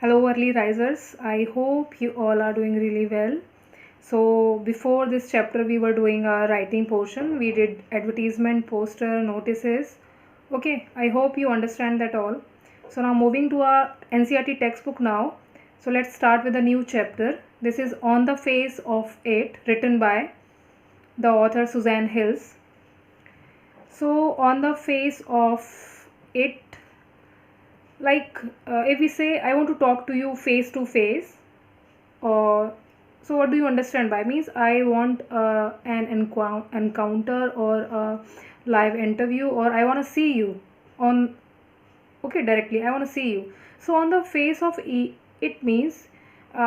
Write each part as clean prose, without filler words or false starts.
Hello, early risers. I hope you all are doing really well. So, before this chapter, we were doing a writing portion. We did advertisement, poster, notices. Okay, I hope you understand that all. So, now moving to our NCERT textbook now. So, let's start with a new chapter. This is On the Face of It, written by the author Suzanne Hills. So, on the face of it, if we say I want to talk to you face to face, or so what do you understand by means I want an encounter or a live interview, or I want to see you on, okay, directly I want to see you. So on the face of it means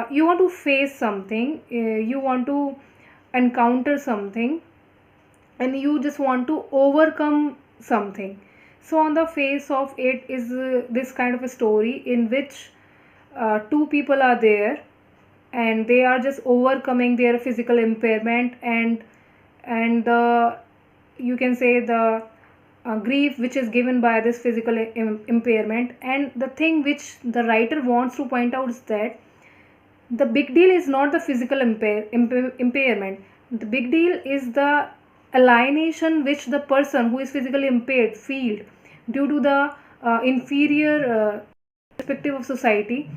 you want to face something, you want to encounter something, and you just want to overcome something. So on the face of it is this kind of a story in which two people are there and they are just overcoming their physical impairment and the, you can say, the grief which is given by this physical impairment. And the thing which the writer wants to point out is that the big deal is not the physical impairment. The big deal is the alienation which the person who is physically impaired feel due to the inferior perspective of society.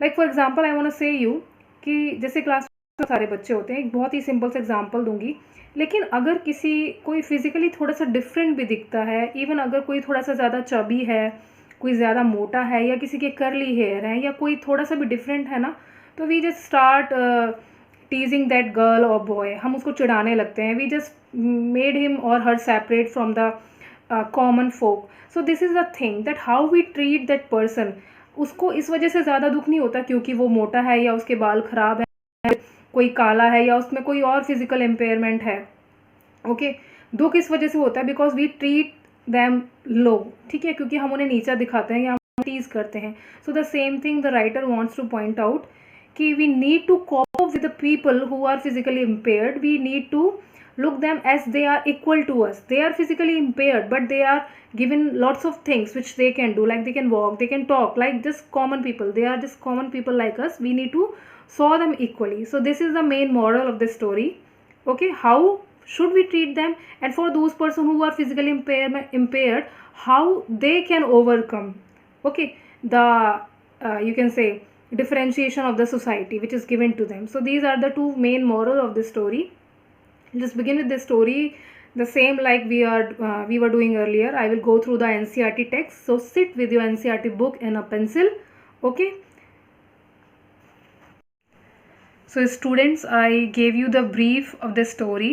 Like for example, I want to say you कि जैसे class में सारे बच्चे होते हैं, एक बहुत ही simple सा एग्जांपल दूंगी, लेकिन अगर किसी कोई फिजिकली थोड़ा सा डिफरेंट भी दिखता है, इवन अगर कोई थोड़ा सा ज़्यादा चबी है, कोई ज़्यादा मोटा है, या किसी के करली हेयर है, या कोई थोड़ा सा भी डिफरेंट है ना, तो we just start teasing that girl और बॉय. हम उसको चिढ़ाने लगते हैं. We just made him or her separate from the common folk. So this is the thing that how we treat that person. उसको इस वजह से ज़्यादा दुख नहीं होता क्योंकि वो मोटा है या उसके बाल ख़राब है, कोई काला है या उसमें कोई और फिजिकल इम्पेयरमेंट है. ओके, दुख इस वजह से होता है बिकॉज वी ट्रीट दैम लो. ठीक है, क्योंकि हम उन्हें नीचा दिखाते हैं या हम टीज करते हैं. So the same thing the writer wants to point out कि we need to cope with the people who are physically impaired. We need to look them as they are equal to us. They are physically impaired but they are given lots of things which they can do, like they can walk, they can talk like just common people. They are just common people like us. We need to saw them equally. So this is the main moral of this story. Okay, how should we treat them, and for those person who are physically impaired, how they can overcome, okay, the you can say differentiation of the society which is given to them. So these are the two main moral of this story. Let's begin with the story the same like we were doing earlier. I will go through the NCERT text. So sit with your NCERT book and a pencil. Okay, so students, I gave you the brief of the story,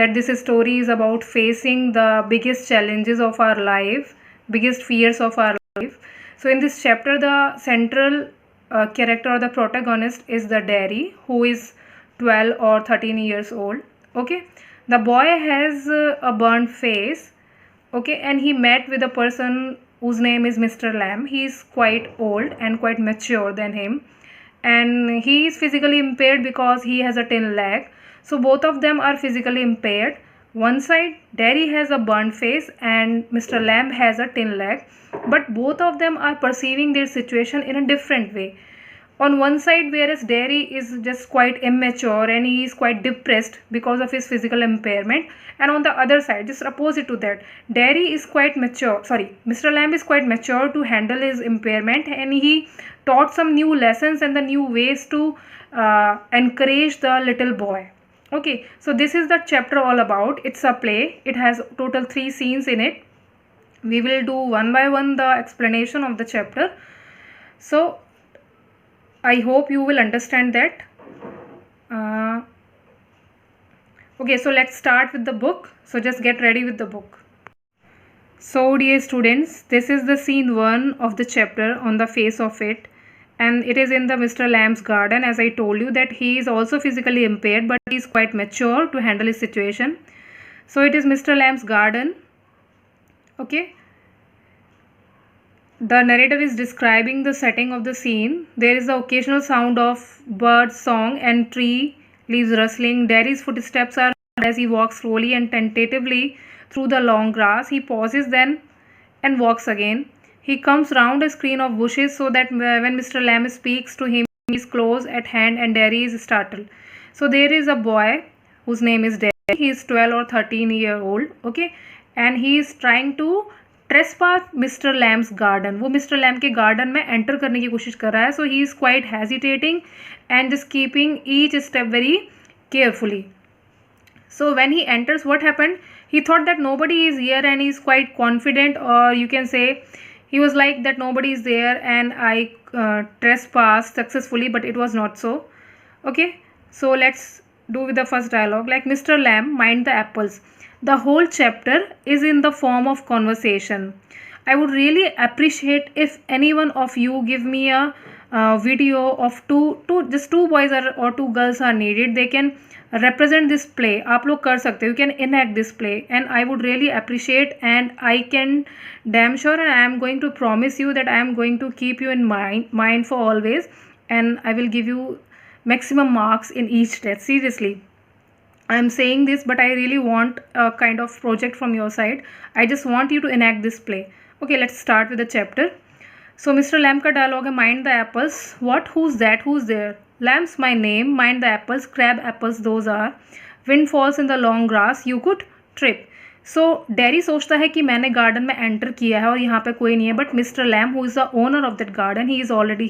that this story is about facing the biggest challenges of our life, biggest fears of our life. So in this chapter the central character or the protagonist is the Derry, who is 12 or 13 years old. Okay, the boy has a burnt face. Okay, and he met with a person whose name is Mr. Lamb. He is quite old and quite mature than him, and he is physically impaired because he has a tin leg. So both of them are physically impaired. One side Derry has a burnt face and Mr. Lamb has a tin leg, but both of them are perceiving their situation in a different way. On one side, whereas Derry is just quite immature and he is quite depressed because of his physical impairment, and on the other side, just opposite to that, Derry is quite mature, Mr. Lamb is quite mature to handle his impairment, and he taught some new lessons and the new ways to encourage the little boy. Okay, so this is the chapter all about. It's a play. It has total 3 scenes in it. We will do one by one the explanation of the chapter. So I hope you will understand that. Okay, so let's start with the book. So just get ready with the book. So dear students, this is the scene 1 of the chapter On the Face of It, and it is in the Mr. Lamb's garden. As I told you that he is also physically impaired but he is quite mature to handle his situation. So it is Mr. Lamb's garden. Okay, the narrator is describing the setting of the scene. There is the occasional sound of bird song and tree leaves rustling. Derry's footsteps are heard as he walks slowly and tentatively through the long grass. He pauses then and walks again. He comes round a screen of bushes so that when Mr. Lamb speaks to him, he is close at hand and Derry is startled. So there is a boy whose name is Derry. He is 12 or 13 year old, okay, and he is trying to trespass Mr. Lamb's garden. वो Mr. Lamb के garden में enter करने की कोशिश कर रहा है. So he is quite hesitating and just keeping each step very carefully. So when he enters, what happened? He thought that nobody is here and he is quite confident, or you can say he was like that nobody is there and I trespassed successfully, but it was not so. Okay, so let's do with the first dialogue. Like, Mr. Lamb, mind the apples. The whole chapter is in the form of conversation. I would really appreciate if any one of you give me a video of just two boys or two girls are needed. They can represent this play. आप लोग कर सकते हो. You can enact this play and I would really appreciate, and I can damn sure and I am going to promise you that I am going to keep you in mind for always, and I will give you maximum marks in each test. Seriously, I am saying this, but I really want a kind of project from your side. I just want you to enact this play. Okay, let's start with the chapter. So Mr. Lamb का dialogue है, mind the apples. What? Who's that? Who's there? Lamb's my name. Mind the apples. Crab apples those are. Wind falls in the long grass. You could trip. So Derry सोचता है कि मैंने garden में enter किया है और यहाँ पे कोई नहीं है, but mister Lamb who is the owner of that garden, he is already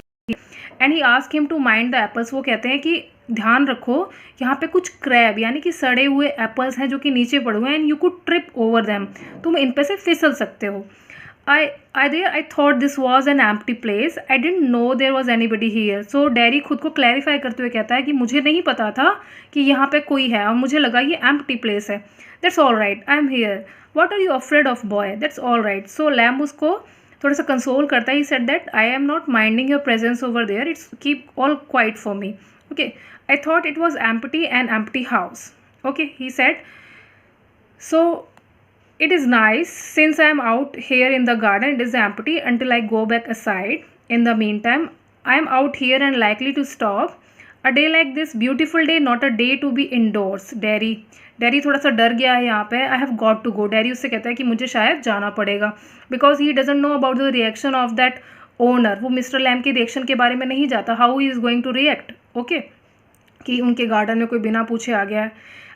and he ask him to mind the apples. वो कहते हैं कि ध्यान रखो, यहाँ पे कुछ क्रैब यानी कि सड़े हुए एप्पल्स हैं जो कि नीचे पड़े हुए हैं, and you could trip over them. तुम इन पे से फिसल सकते हो. I thought this was an empty place. I didn't know there was anybody here. So Derry खुद को क्लैरिफाई करते हुए कहता है कि मुझे नहीं पता था कि यहाँ पे कोई है और मुझे लगा ये empty place है. That's all right. I'm here. What are you afraid of, boy? That's all right. So Lamb उसको थोड़ा सा कंसोल करता है. He said that I am not minding your presence over there. It's keep all quiet for me. Okay. I thought it was empty, an empty house. Okay, he said. So it is nice since I am out here in the garden. It is empty until I go back aside. In the meantime, I am out here and likely to stop. A day like this, beautiful day, not a day to be indoors. Derry थोड़ा सा डर गया है यहाँ पे. I have got to go. Derry उससे कहता है कि मुझे शायद जाना पड़ेगा, because he doesn't know about the reaction of that owner. वो मिस्टर लैम के रिएक्शन के बारे में नहीं जाता. How he is going to react. Okay, कि उनके गार्डन में कोई बिना पूछे आ गया है.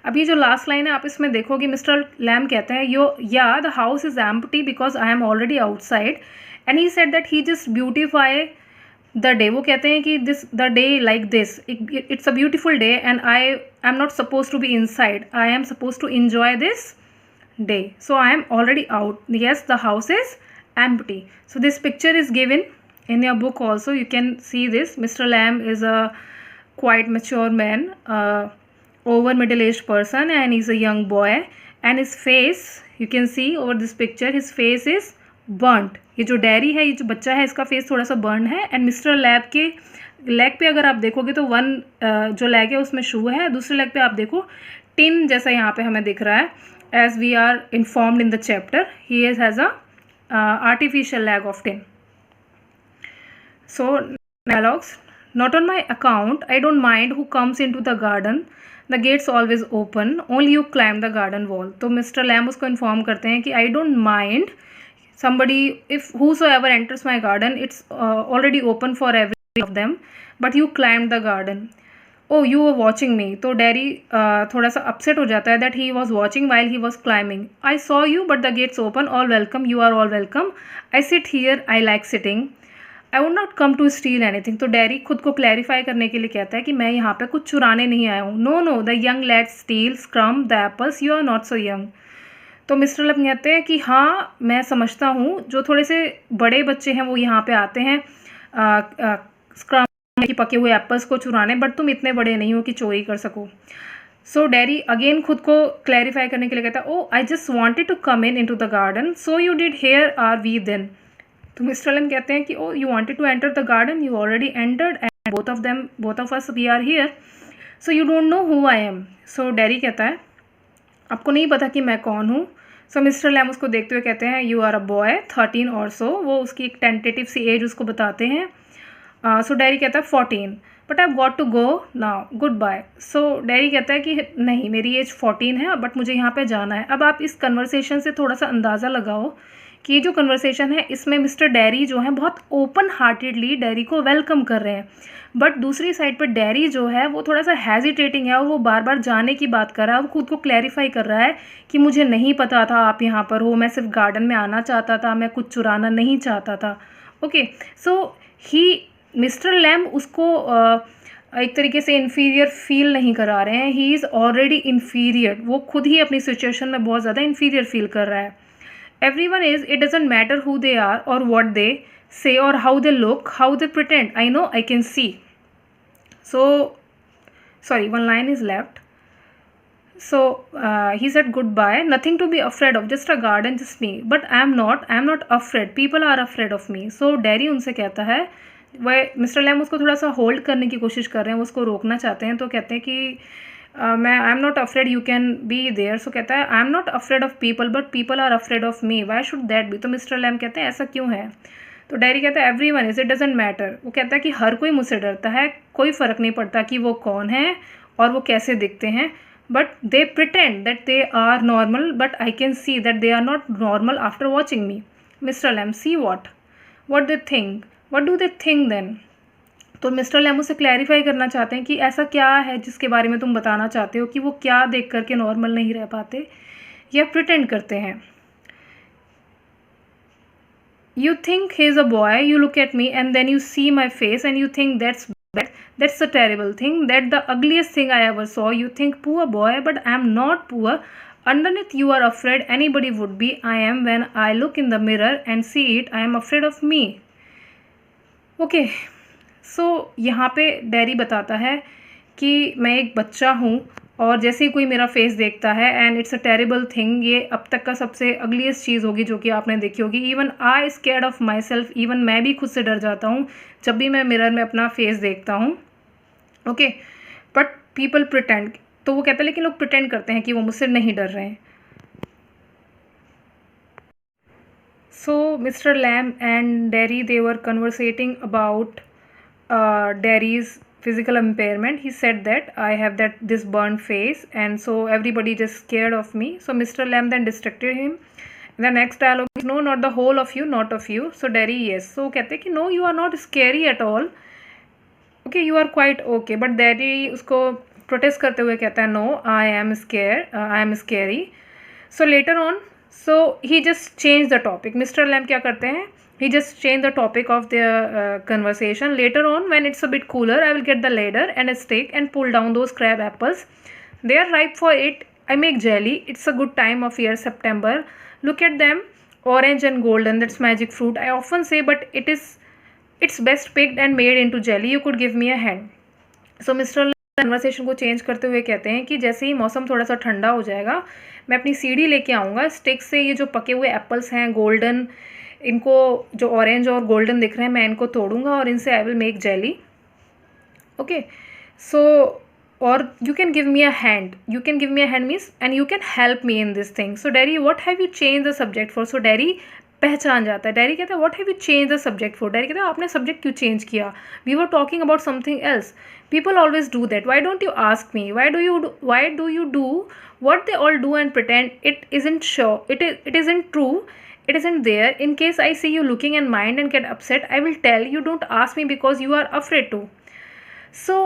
अब ये जो लास्ट लाइन है आप इसमें देखोगे, मिस्टर लैम कहते हैं the house is empty because I am already outside, and he said that he just beautify the day. वो कहते हैं कि the day like this, it's a beautiful day and I am not suppose to be inside. I am suppose to enjoy this day, so I am already out. Yes, the house is empty. So this picture is given in your book also. You can see this. Mr. Lamb is a quite mature man, over middle-aged person, and he's a young boy, and his face, you can see over this picture, his face is burnt. ये जो dairy है, ये जो बच्चा है, इसका face थोड़ा सा बर्न है. एंड मिस्टर लैब के लेग पे अगर आप देखोगे तो वन जो लेग है उसमें शू है, दूसरे लेग पे आप देखो टिन जैसा यहाँ पे हमें दिख रहा है. As we are informed in the chapter, he has a artificial leg of tin. So dialogues. Not on my account. I don't mind who comes into the garden. The gate's always open. Only you climb the garden wall. तो mister Lamb उसको inform करते हैं कि I don't mind somebody if whosoever enters my garden. It's already open for every of them. But you climbed the garden. Oh, you were watching me. तो dairy थोड़ा सा upset हो जाता है that he was watching while he was climbing. I saw you, but the gate's open. All welcome. You are all welcome. I sit here. I like sitting. I would not come to steal anything. तो Derry खुद को clarify करने के लिए कहता है कि मैं यहाँ पे कुछ चुराने नहीं आया हूँ. No the young let steal scrump the apples, you are not so young. तो मिस्टर लैम कहते हैं कि हाँ मैं समझता हूँ, जो थोड़े से बड़े बच्चे हैं वो यहाँ पे आते हैं स्क्रम की पके हुए एप्पल्स को चुराने, बट तुम इतने बड़े नहीं हो कि चोरी कर सको. सो डैरी अगेन खुद को क्लैरिफाई करने के लिए कहता है, oh I just wanted to come in to the garden, so you did here are we then. तो मिस्टर लैम कहते हैं कि oh you wanted to enter the garden, you already entered and both of us we are here, so you don't know who I am. So Derry कहता है आपको नहीं पता कि मैं कौन हूँ. सो मिस्टर लैम उसको देखते हुए कहते हैं यू आर अ बॉय 13 और सो. वो उसकी एक टेंटेटिव सी एज उसको बताते हैं. सो डैरी कहता है 14, but I have got to go now, goodbye. So Derry कहता है कि नहीं मेरी एज 14 है बट मुझे यहाँ पे जाना है. अब आप इस कन्वर्सेशन से थोड़ा सा अंदाज़ा लगाओ कि जो कन्वर्सेशन है इसमें मिस्टर डैरी जो है बहुत ओपन हार्टेडली डैरी को वेलकम कर रहे हैं, बट दूसरी साइड पर डैरी जो है वो थोड़ा सा हेजिटेटिंग है और वो बार बार जाने की बात कर रहा है, वो खुद को क्लैरिफाई कर रहा है कि मुझे नहीं पता था आप यहाँ पर हो, मैं सिर्फ गार्डन में आना चाहता था, मैं कुछ चुराना नहीं चाहता था। ओके, सो ही मिस्टर लैम उसको एक तरीके से इन्फीरियर फील नहीं करा रहे हैं, ही इज़ ऑलरेडी इन्फीरियर, वो खुद ही अपनी सिचुएशन में बहुत ज़्यादा इन्फीरियर फील कर रहा है। Everyone is, it doesn't matter who they are or what they say or how they look, how they pretend. I know, I can see. So, sorry, one line is left. So, he said goodbye, nothing to be afraid of, just a garden, just me. But I am not afraid. People are afraid of me. So, Derry उनसे कहता है, वह mister Lamb उसको थोड़ा सा hold करने की कोशिश कर रहे हैं, वो उसको रोकना चाहते हैं, तो कहते हैं कि मैं I am not afraid, you can be there. So कहता है I am not afraid of people but people are afraid of me, why should that be. तो मिस्टर लैम कहते हैं ऐसा क्यों है? तो डैरी कहता है every one is, it doesn't matter. वो कहता है कि हर कोई मुझसे डरता है, कोई फ़र्क नहीं पड़ता कि वो कौन है और वो कैसे दिखते हैं, but they pretend that they are normal, but I can see that they are not normal after watching me. Mister Lamb see what they think, what do they think then. तो मिस्टर लैम उसे clarify करना चाहते हैं कि ऐसा क्या है जिसके बारे में तुम बताना चाहते हो कि वो क्या देख करके नॉर्मल नहीं रह पाते या प्रिटेंड करते हैं। You think he is a boy, you look at me and then you see my face and you think that's bad, that's a terrible thing, that the ugliest thing I ever saw. You think poor boy but I am not poor, underneath you are afraid, anybody would be. I am when I look in the mirror and see it, I am afraid of me. Okay, सो यहाँ पे dairy बताता है कि मैं एक बच्चा हूँ और जैसे ही कोई मेरा फेस देखता है and it's a terrible thing, ये अब तक का सबसे अगलीस्ट चीज़ होगी जो कि आपने देखी होगी। Even I scared of my self, even मैं भी खुद से डर जाता हूँ जब भी मैं मिरर में अपना फेस देखता हूँ। ओके, बट पीपल प्रिटेंड, तो वो कहता है लेकिन लोग प्रिटेंड करते हैं कि वो मुझसे नहीं डर रहे हैं। So mister Lamb and Derry they were conversating about Derry's physical impairment. He said that I have this burned face and so everybody just scared of me. So Mr. Lamb then distracted him. The next dialogue is no, not the whole of you, not of you. So Derry, yes. So कहते हैं कि no, you are not scary at all. Okay, you are quite okay. But Derry उसको protest करते हुए कहता है no, I am scared, I am scary. So later on, so he just changed the topic. Mr. Lamb क्या करते हैं? He just changed the topic of their conversation. Later on, when it's a bit cooler, I will get the ladder and a stick and pull down those crab apples. They are ripe for it. I make jelly. It's a good time of year, September. Look at them, orange and golden. That's magic fruit. I often say, but it's best picked and made into jelly. You could give me a hand. So Mr. Conversation को change करते हुए कहते हैं कि जैसे ही मौसम थोड़ा सा ठंडा हो जाएगा, मैं अपनी सीढ़ी लेके आऊँगा, स्टिक से ये जो पके हुए एप्पल्स हैं गोल्डन, इनको जो ऑरेंज और गोल्डन दिख रहे हैं मैं इनको तोड़ूंगा और इनसे I will make jelly. Okay, so और you can give me a hand, you can give me a hand means and you can help me in this thing. So Darry what have you change the subject for. So Darry पहचान जाता है, Darry कहता है what have you change the subject for. Darry कहता है आपने subject क्यों change किया, we were talking about something else, people always do that, why don't you ask me, why do you do what they all do and pretend it isn't sure, it isn't true, it isn't there. In case I see you looking in mind and get upset, I will tell you don't ask me because you are afraid to. So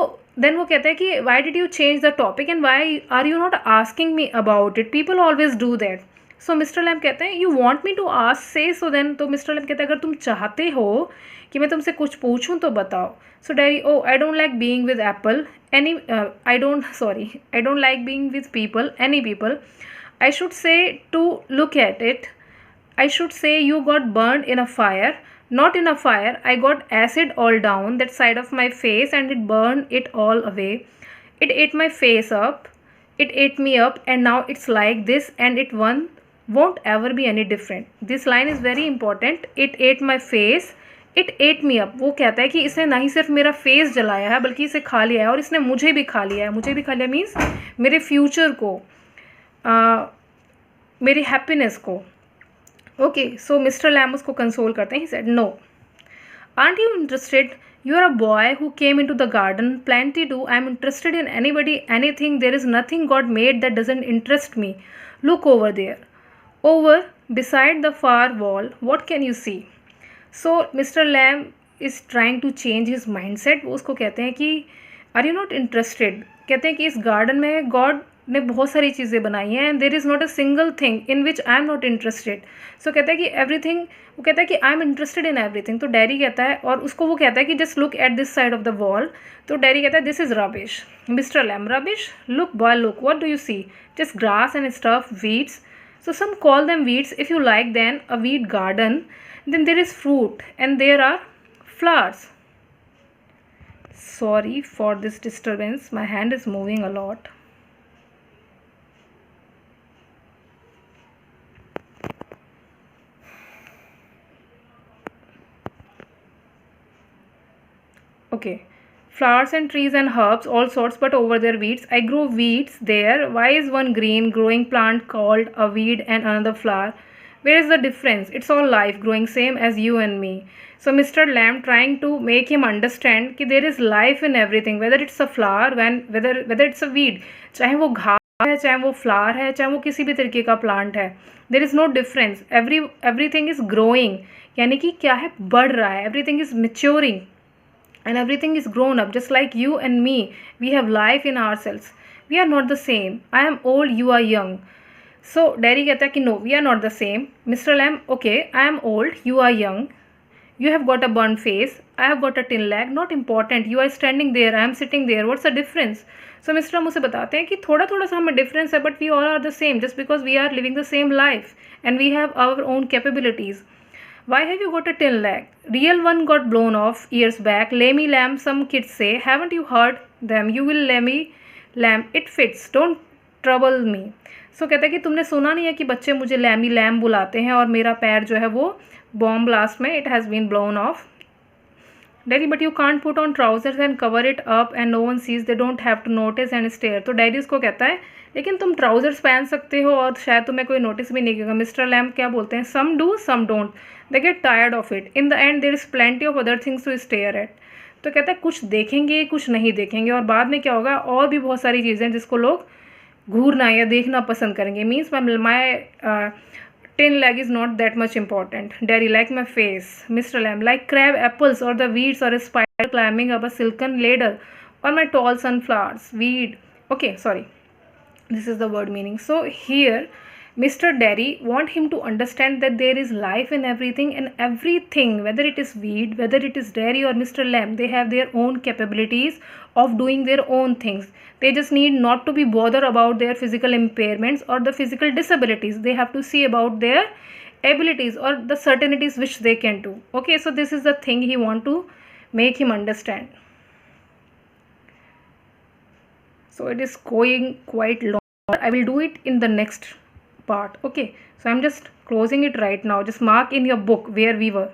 then वो कहता है कि why did you change the topic and why are you not asking me about it, people always do that. So Mr. Lamb कहते हैं you want me to ask, say so then. तो Mr. Lamb कहता है अगर तुम चाहते हो कि मैं तुमसे कुछ पूछूं तो बताओ. So Daddy, oh, I don't like being with Apple. I don't like being with people, any people. I should say to look at it. I should say you got burned in a fire. Not in a fire. I got acid all down that side of my face and it burned it all away. It ate my face up. It ate me up and now it's like this and it won't ever be any different. This line is very important. It ate my face. It ate me up. वो कहता है कि इसने ना ही सिर्फ मेरा face जलाया है बल्कि इसे खा लिया है और इसने मुझे भी खा लिया है. मुझे भी खा लिया मीन्स मेरे फ्यूचर को, मेरी हैप्पीनेस को. ओके, सो मिस्टर लैम उसको कंसोल करते हैं. He said no. Aren't you interested? You are a boy who came into the garden. Plenty do. I am interested in anybody, anything. There is nothing God made that doesn't interest me. Look over there. Over? Beside the far wall, what can you see? So Mr. Lamb is trying to change his mindset. वो उसको कहते हैं कि are you not interested, कहते हैं कि इस garden में गॉड ने बहुत सारी चीज़ें बनाई हैं and there is not a single thing in which I am not interested. So कहता है कि एवरीथिंग, वो कहता है कि I am interested in everything. तो डैरी कहता है, और उसको वो कहता है कि just look at this side of the wall. तो डैरी कहता है this is rubbish. Mister Lam, rubbish? Look boy look, what do you see? Just grass and stuff, weeds. So some call them weeds. If you like then a weed garden, then there is fruit and there are flowers. Sorry for this disturbance. My hand is moving a lot. Okay. Flowers and trees and herbs, all sorts, but over there weeds. I grow weeds there. Why is one green growing plant called a weed and another flower? Where is the difference? It's all life growing same as you and me. So Mr. Lamb trying to make him understand कि there is life in everything, whether it's a flower, whether it's a weed, चाहे वो घास है, चाहे वो flower है, चाहे वो किसी भी तरीके का प्लांट है, there is no difference. Everything is growing, यानी कि क्या है, बढ़ रहा है. Everything is maturing and everything is grown up, just like you and me. We have life in ourselves. We are not the same. I am old, you are young. So Derry कहता है कि no, we are not the same. Mr. Lamb, okay, I am old, you are young. You have got a burnt face, I have got a tin leg. Not important. You are standing there, I am sitting there. What's the difference? So Mr. Lamb उसे बताते हैं कि थोड़ा थोड़ा सा हमें difference है, but we all are the same, just because we are living the same life and we have our own capabilities. Why have you got a tin leg? Real one got blown off years back. Lammy lamb, some kids say. Haven't you heard them? You will lammy lamb. It fits. Don't trouble me. So कहता है कि तुमने सुना नहीं है कि बच्चे मुझे लैमी लैम बुलाते हैं और मेरा पैर जो है वो बॉम्ब ब्लास्ट में it has been blown off. Daddy, but you can't put on trousers and cover it up and no one sees. They don't have to notice and stare. तो डैडी उसको कहता है लेकिन तुम ट्राउजर्स पहन सकते हो और शायद तुम्हें कोई नोटिस भी नहीं करेगा. मिस्टर लैम क्या बोलते हैं, some do some don't. They get tired of it. In the end there is plenty of other things to stare at. तो कहता है कुछ देखेंगे कुछ नहीं देखेंगे और बाद में क्या होगा, और भी बहुत सारी चीज़ें जिसको लोग घूरना या देखना पसंद करेंगे. Means my tin leg is not that much important. Dairy, like my face. Mr. Lamb, like crab apples or the weeds or a spider climbing up a silken ladder or my tall sunflowers. Weed. Okay, sorry. This is the word meaning. So here Mr. Dairy want him to understand that there is life in everything, and everything, whether it is weed, whether it is Dairy or Mr. Lamb, they have their own capabilities of doing their own things. They just need not to be bothered about their physical impairments or the physical disabilities. They have to see about their abilities or the certainties which they can do. Okay, so this is the thing he want to make him understand. So it is going quite long. I will do it in the next part. Okay, so I'm just closing it right now. Just mark in your book where we were.